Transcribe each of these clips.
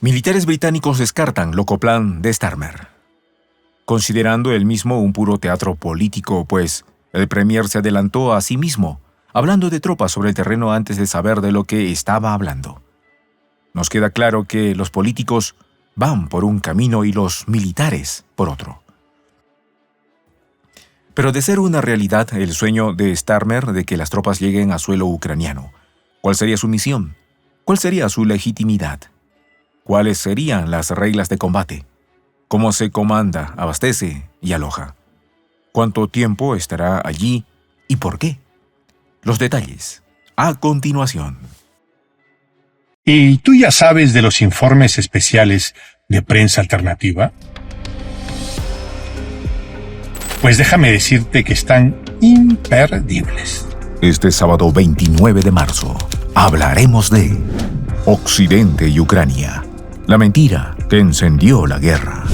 Militares británicos descartan loco plan de Starmer, considerando el mismo un puro teatro político, pues el premier se adelantó a sí mismo, hablando de tropas sobre el terreno antes de saber de lo que estaba hablando. Nos queda claro que los políticos van por un camino y los militares por otro. Pero de ser una realidad el sueño de Starmer de que las tropas lleguen a suelo ucraniano, ¿cuál sería su misión? ¿Cuál sería su legitimidad? ¿Cuáles serían las reglas de combate? ¿Cómo se comanda, abastece y aloja? ¿Cuánto tiempo estará allí y por qué? Los detalles, a continuación. ¿Y tú ya sabes de los informes especiales de Prensa Alternativa? Pues déjame decirte que están imperdibles. Este sábado 29 de marzo hablaremos de Occidente y Ucrania, la mentira que encendió la guerra.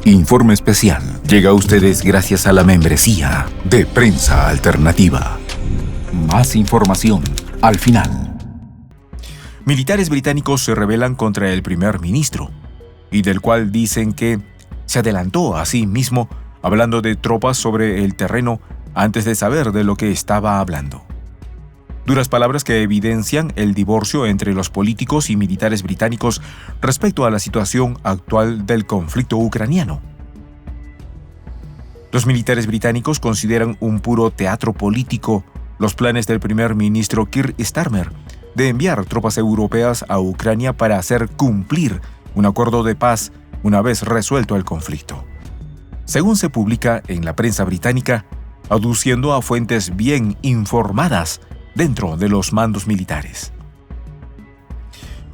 Informe especial llega a ustedes gracias a la membresía de Prensa Alternativa. Más información al final. Militares británicos se rebelan contra el primer ministro, y del cual dicen que se adelantó a sí mismo hablando de tropas sobre el terreno antes de saber de lo que estaba hablando. Duras palabras que evidencian el divorcio entre los políticos y militares británicos respecto a la situación actual del conflicto ucraniano. Los militares británicos consideran un puro teatro político los planes del primer ministro Keir Starmer de enviar tropas europeas a Ucrania para hacer cumplir un acuerdo de paz una vez resuelto el conflicto. Según se publica en la prensa británica, aduciendo a fuentes bien informadas dentro de los mandos militares.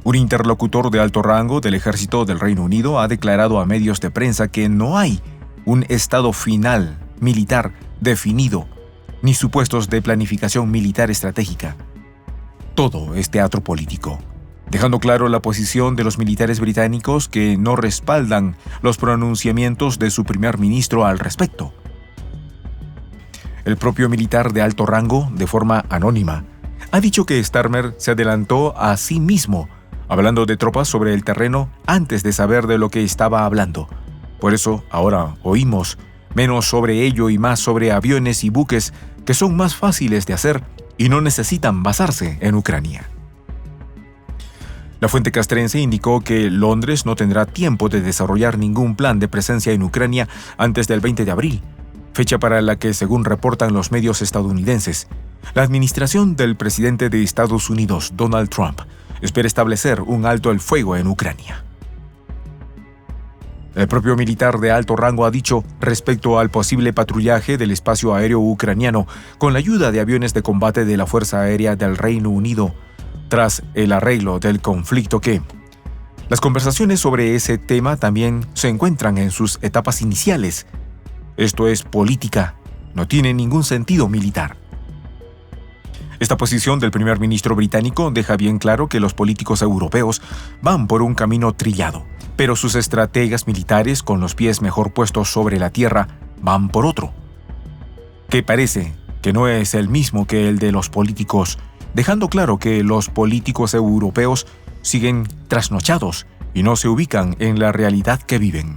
Un interlocutor de alto rango del ejército del Reino Unido ha declarado a medios de prensa que no hay un estado final militar definido ni supuestos de planificación militar estratégica. Todo es teatro político, dejando claro la posición de los militares británicos que no respaldan los pronunciamientos de su primer ministro al respecto. El propio militar de alto rango, de forma anónima, ha dicho que Starmer se adelantó a sí mismo, hablando de tropas sobre el terreno antes de saber de lo que estaba hablando. Por eso, ahora oímos menos sobre ello y más sobre aviones y buques que son más fáciles de hacer y no necesitan basarse en Ucrania. La fuente castrense indicó que Londres no tendrá tiempo de desarrollar ningún plan de presencia en Ucrania antes del 20 de abril, fecha para la que, según reportan los medios estadounidenses, la administración del presidente de Estados Unidos, Donald Trump, espera establecer un alto el fuego en Ucrania. El propio militar de alto rango ha dicho respecto al posible patrullaje del espacio aéreo ucraniano con la ayuda de aviones de combate de la Fuerza Aérea del Reino Unido, tras el arreglo del conflicto que las conversaciones sobre ese tema también se encuentran en sus etapas iniciales. Esto es política, no tiene ningún sentido militar. Esta posición del primer ministro británico deja bien claro que los políticos europeos van por un camino trillado, pero sus estrategas militares, con los pies mejor puestos sobre la tierra, van por otro, que parece que no es el mismo que el de los políticos, dejando claro que los políticos europeos siguen trasnochados y no se ubican en la realidad que viven.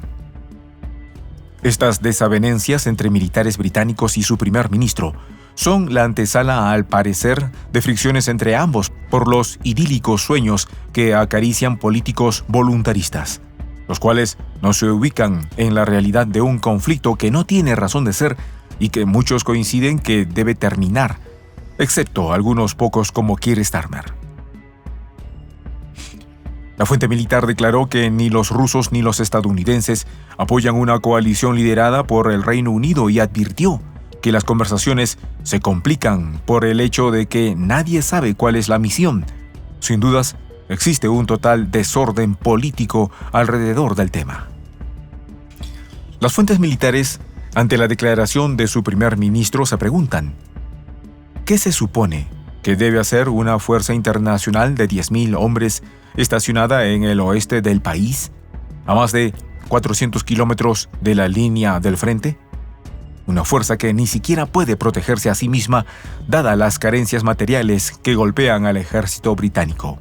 Estas desavenencias entre militares británicos y su primer ministro son la antesala, al parecer, de fricciones entre ambos por los idílicos sueños que acarician políticos voluntaristas, los cuales no se ubican en la realidad de un conflicto que no tiene razón de ser y que muchos coinciden que debe terminar, excepto algunos pocos como Keir Starmer. La fuente militar declaró que ni los rusos ni los estadounidenses apoyan una coalición liderada por el Reino Unido y advirtió que las conversaciones se complican por el hecho de que nadie sabe cuál es la misión. Sin dudas, existe un total desorden político alrededor del tema. Las fuentes militares, ante la declaración de su primer ministro, se preguntan: ¿qué se supone que debe hacer una fuerza internacional de 10.000 hombres estacionada en el oeste del país, a más de 400 kilómetros de la línea del frente? Una fuerza que ni siquiera puede protegerse a sí misma, dada las carencias materiales que golpean al ejército británico.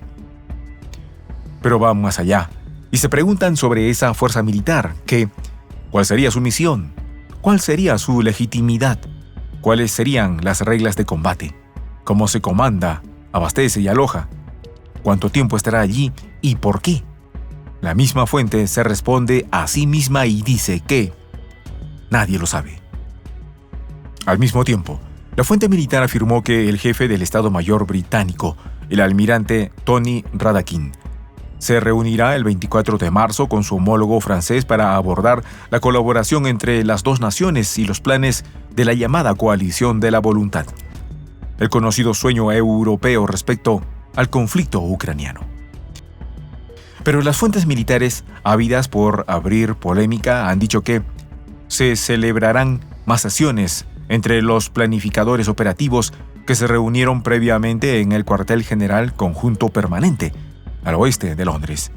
Pero va más allá. y se preguntan sobre esa fuerza militar, ¿cuál sería su misión? ¿Cuál sería su legitimidad? ¿Cuáles serían las reglas de combate? ¿Cómo se comanda, abastece y aloja? ¿Cuánto tiempo estará allí y por qué? La misma fuente se responde a sí misma y dice que nadie lo sabe. Al mismo tiempo, la fuente militar afirmó que el jefe del Estado Mayor británico, el almirante Tony Radakin, se reunirá el 24 de marzo con su homólogo francés para abordar la colaboración entre las dos naciones y los planes de la llamada Coalición de la Voluntad, el conocido sueño europeo respecto al conflicto ucraniano. Pero las fuentes militares, ávidas por abrir polémica, han dicho que se celebrarán más sesiones entre los planificadores operativos que se reunieron previamente en el cuartel general conjunto permanente, al oeste de Londres.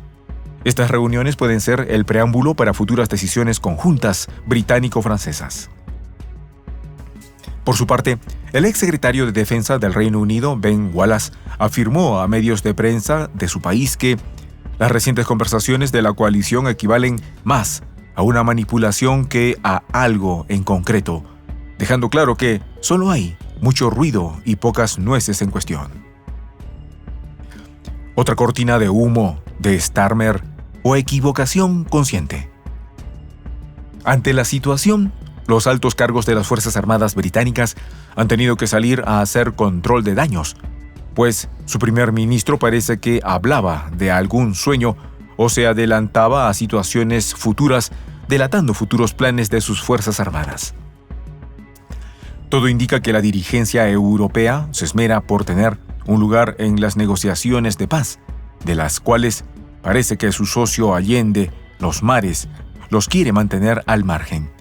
Estas reuniones pueden ser el preámbulo para futuras decisiones conjuntas británico-francesas. Por su parte, el exsecretario de Defensa del Reino Unido, Ben Wallace, afirmó a medios de prensa de su país que las recientes conversaciones de la coalición equivalen más a una manipulación que a algo en concreto, dejando claro que solo hay mucho ruido y pocas nueces en cuestión. Otra cortina de humo de Starmer o equivocación consciente. Ante la situación, los altos cargos de las Fuerzas Armadas británicas han tenido que salir a hacer control de daños, pues su primer ministro parece que hablaba de algún sueño o se adelantaba a situaciones futuras, delatando futuros planes de sus Fuerzas Armadas. Todo indica que la dirigencia europea se esmera por tener un lugar en las negociaciones de paz, de las cuales parece que su socio Allende, los mares, los quiere mantener al margen.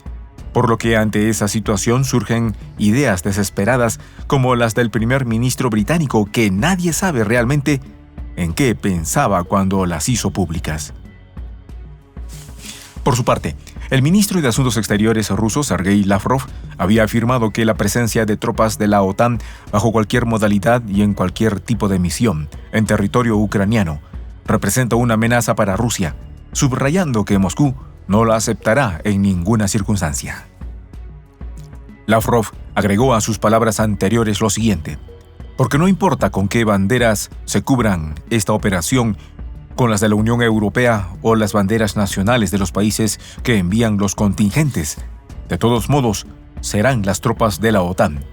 Por lo que ante esa situación surgen ideas desesperadas como las del primer ministro británico, que nadie sabe realmente en qué pensaba cuando las hizo públicas. Por su parte, el ministro de Asuntos Exteriores ruso, Sergei Lavrov, había afirmado que la presencia de tropas de la OTAN bajo cualquier modalidad y en cualquier tipo de misión en territorio ucraniano representa una amenaza para Rusia, subrayando que Moscú no la aceptará en ninguna circunstancia. Lavrov agregó a sus palabras anteriores lo siguiente: porque no importa con qué banderas se cubran esta operación, con las de la Unión Europea o las banderas nacionales de los países que envían los contingentes, de todos modos, serán las tropas de la OTAN,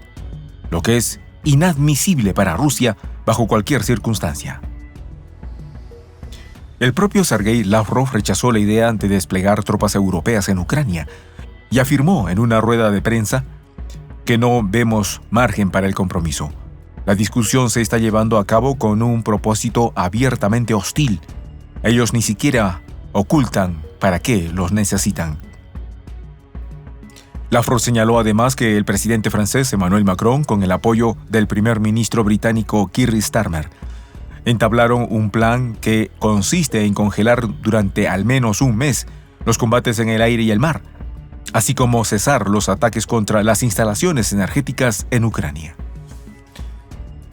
lo que es inadmisible para Rusia bajo cualquier circunstancia. El propio Sergei Lavrov rechazó la idea de desplegar tropas europeas en Ucrania y afirmó en una rueda de prensa que no vemos margen para el compromiso. La discusión se está llevando a cabo con un propósito abiertamente hostil. Ellos ni siquiera ocultan para qué los necesitan. Lavrov señaló además que el presidente francés Emmanuel Macron, con el apoyo del primer ministro británico Keir Starmer, entablaron un plan que consiste en congelar durante al menos un mes los combates en el aire y el mar, así como cesar los ataques contra las instalaciones energéticas en Ucrania.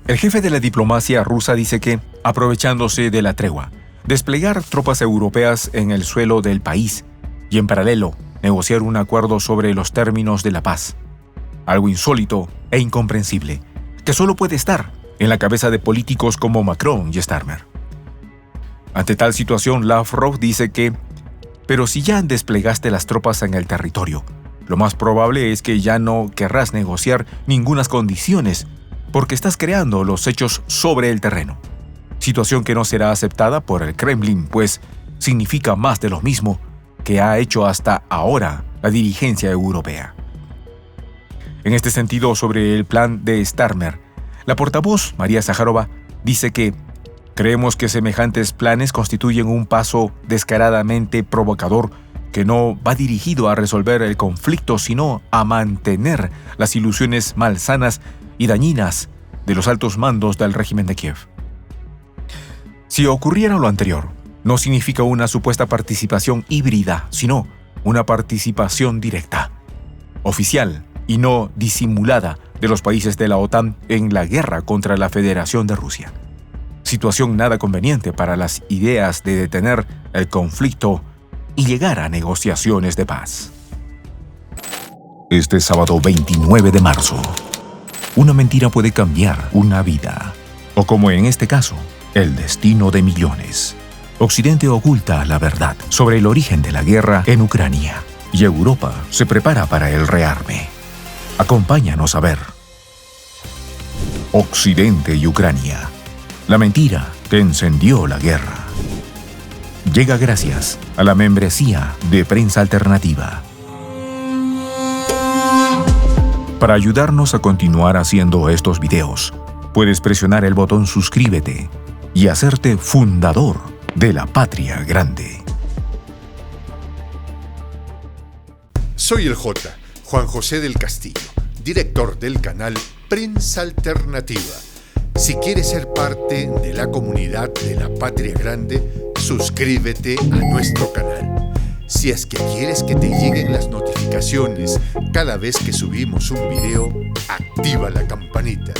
El jefe de la diplomacia rusa dice que, aprovechándose de la tregua, desplegar tropas europeas en el suelo del país y en paralelo negociar un acuerdo sobre los términos de la paz. Algo insólito e incomprensible, que solo puede estar en la cabeza de políticos como Macron y Starmer. Ante tal situación, Lavrov dice que, pero si ya desplegaste las tropas en el territorio, lo más probable es que ya no querrás negociar ningunas condiciones, porque estás creando los hechos sobre el terreno. Situación que no será aceptada por el Kremlin, pues significa más de lo mismo que ha hecho hasta ahora la dirigencia europea. En este sentido, sobre el plan de Starmer, la portavoz María Zaharova dice que creemos que semejantes planes constituyen un paso descaradamente provocador que no va dirigido a resolver el conflicto, sino a mantener las ilusiones malsanas y dañinas de los altos mandos del régimen de Kiev. Si ocurriera lo anterior, no significa una supuesta participación híbrida, sino una participación directa, oficial y no disimulada de los países de la OTAN en la guerra contra la Federación de Rusia. Situación nada conveniente para las ideas de detener el conflicto y llegar a negociaciones de paz. Este sábado 29 de marzo, una mentira puede cambiar una vida, o como en este caso, el destino de millones. Occidente oculta la verdad sobre el origen de la guerra en Ucrania y Europa se prepara para el rearme. Acompáñanos a ver. Occidente y Ucrania. La mentira que encendió la guerra. Llega gracias a la membresía de Prensa Alternativa. Para ayudarnos a continuar haciendo estos videos, puedes presionar el botón suscríbete y hacerte fundador de la Patria Grande. Soy el J, Juan José del Castillo, director del canal Prensa Alternativa. Si quieres ser parte de la comunidad de la Patria Grande, suscríbete a nuestro canal. Si es que quieres que te lleguen las notificaciones cada vez que subimos un video, activa la campanita.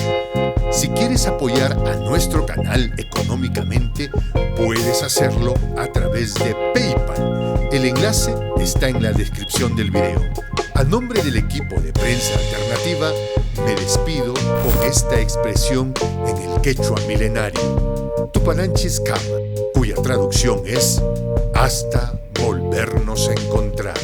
Si quieres apoyar a nuestro canal económicamente, puedes hacerlo a través de PayPal. El enlace está en la descripción del video. A nombre del equipo de Prensa Alternativa, me despido con esta expresión en el quechua milenario, Tupananchis Kama, cuya traducción es hasta volvernos a encontrar.